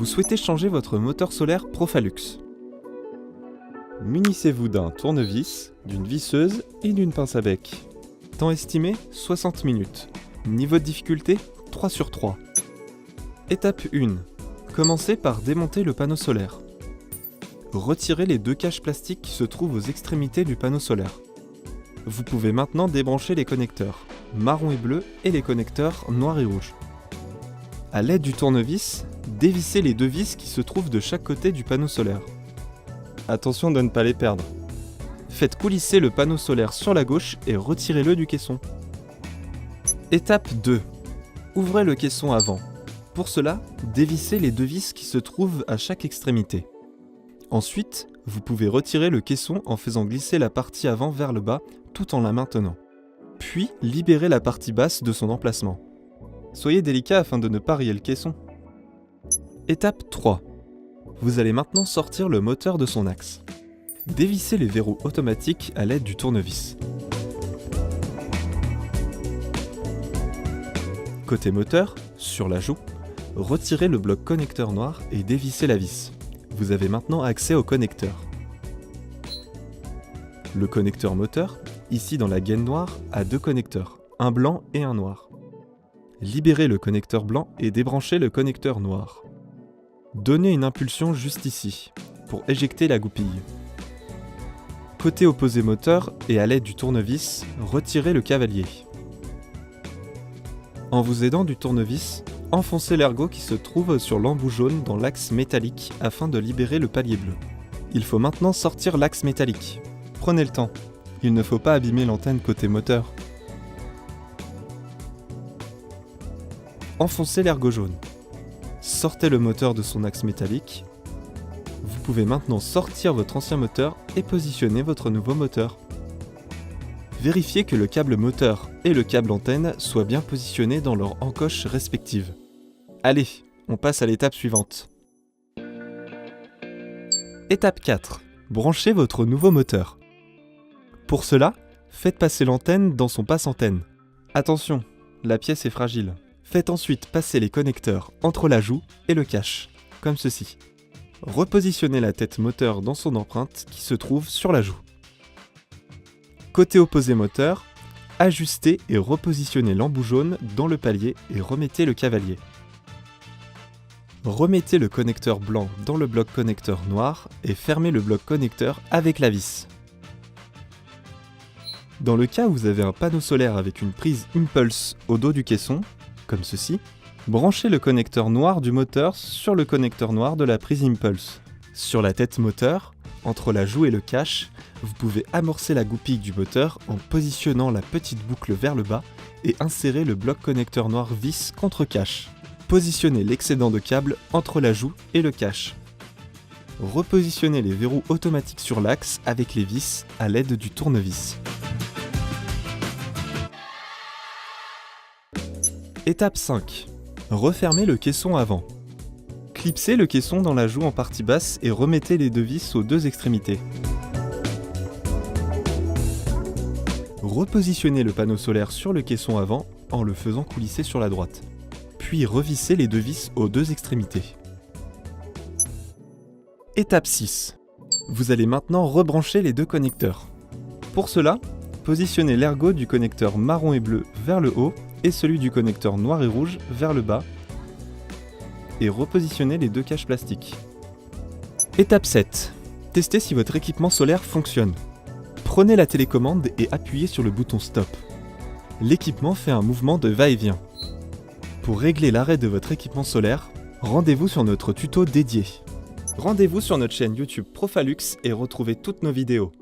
Vous souhaitez changer votre moteur solaire Profalux. Munissez-vous d'un tournevis, d'une visseuse et d'une pince à bec. Temps estimé 60 minutes. Niveau de difficulté 3 sur 3. Étape 1. Commencez par démonter le panneau solaire. Retirez les deux caches plastiques qui se trouvent aux extrémités du panneau solaire. Vous pouvez maintenant débrancher les connecteurs, marron et bleu, et les connecteurs noir et rouge. A l'aide du tournevis, dévissez les deux vis qui se trouvent de chaque côté du panneau solaire. Attention de ne pas les perdre. Faites coulisser le panneau solaire sur la gauche et retirez-le du caisson. Étape 2. Ouvrez le caisson avant. Pour cela, dévissez les deux vis qui se trouvent à chaque extrémité. Ensuite, vous pouvez retirer le caisson en faisant glisser la partie avant vers le bas tout en la maintenant. Puis, libérez la partie basse de son emplacement. Soyez délicat afin de ne pas rayer le caisson. Étape 3. Vous allez maintenant sortir le moteur de son axe. Dévissez les verrous automatiques à l'aide du tournevis. Côté moteur, sur la joue, retirez le bloc connecteur noir et dévissez la vis. Vous avez maintenant accès au connecteur. Le connecteur moteur, ici dans la gaine noire, a deux connecteurs, un blanc et un noir. Libérez le connecteur blanc et débranchez le connecteur noir. Donnez une impulsion juste ici, pour éjecter la goupille. Côté opposé moteur et à l'aide du tournevis, retirez le cavalier. En vous aidant du tournevis, enfoncez l'ergot qui se trouve sur l'embout jaune dans l'axe métallique afin de libérer le palier bleu. Il faut maintenant sortir l'axe métallique. Prenez le temps, il ne faut pas abîmer l'antenne côté moteur. Enfoncez l'ergot jaune. Sortez le moteur de son axe métallique. Vous pouvez maintenant sortir votre ancien moteur et positionner votre nouveau moteur. Vérifiez que le câble moteur et le câble antenne soient bien positionnés dans leurs encoches respectives. Allez, on passe à l'étape suivante. Étape 4. Branchez votre nouveau moteur. Pour cela, faites passer l'antenne dans son passe-antenne. Attention, la pièce est fragile. Faites ensuite passer les connecteurs entre la joue et le cache, comme ceci. Repositionnez la tête moteur dans son empreinte qui se trouve sur la joue. Côté opposé moteur, ajustez et repositionnez l'embout jaune dans le palier et remettez le cavalier. Remettez le connecteur blanc dans le bloc connecteur noir et fermez le bloc connecteur avec la vis. Dans le cas où vous avez un panneau solaire avec une prise Impulse au dos du caisson, comme ceci, branchez le connecteur noir du moteur sur le connecteur noir de la prise Impulse. Sur la tête moteur, entre la joue et le cache, vous pouvez amorcer la goupille du moteur en positionnant la petite boucle vers le bas et insérer le bloc connecteur noir vis contre cache. Positionnez l'excédent de câble entre la joue et le cache. Repositionnez les verrous automatiques sur l'axe avec les vis à l'aide du tournevis. Étape 5. Refermez le caisson avant. Clipsez le caisson dans la joue en partie basse et remettez les deux vis aux deux extrémités. Repositionnez le panneau solaire sur le caisson avant en le faisant coulisser sur la droite. Puis revissez les deux vis aux deux extrémités. Étape 6. Vous allez maintenant rebrancher les deux connecteurs. Pour cela, positionnez l'ergot du connecteur marron et bleu vers le haut et celui du connecteur noir et rouge vers le bas et repositionnez les deux caches plastiques. Étape 7. Testez si votre équipement solaire fonctionne. Prenez la télécommande et appuyez sur le bouton Stop. L'équipement fait un mouvement de va-et-vient. Pour régler l'arrêt de votre équipement solaire, rendez-vous sur notre tuto dédié. Rendez-vous sur notre chaîne YouTube Profalux et retrouvez toutes nos vidéos.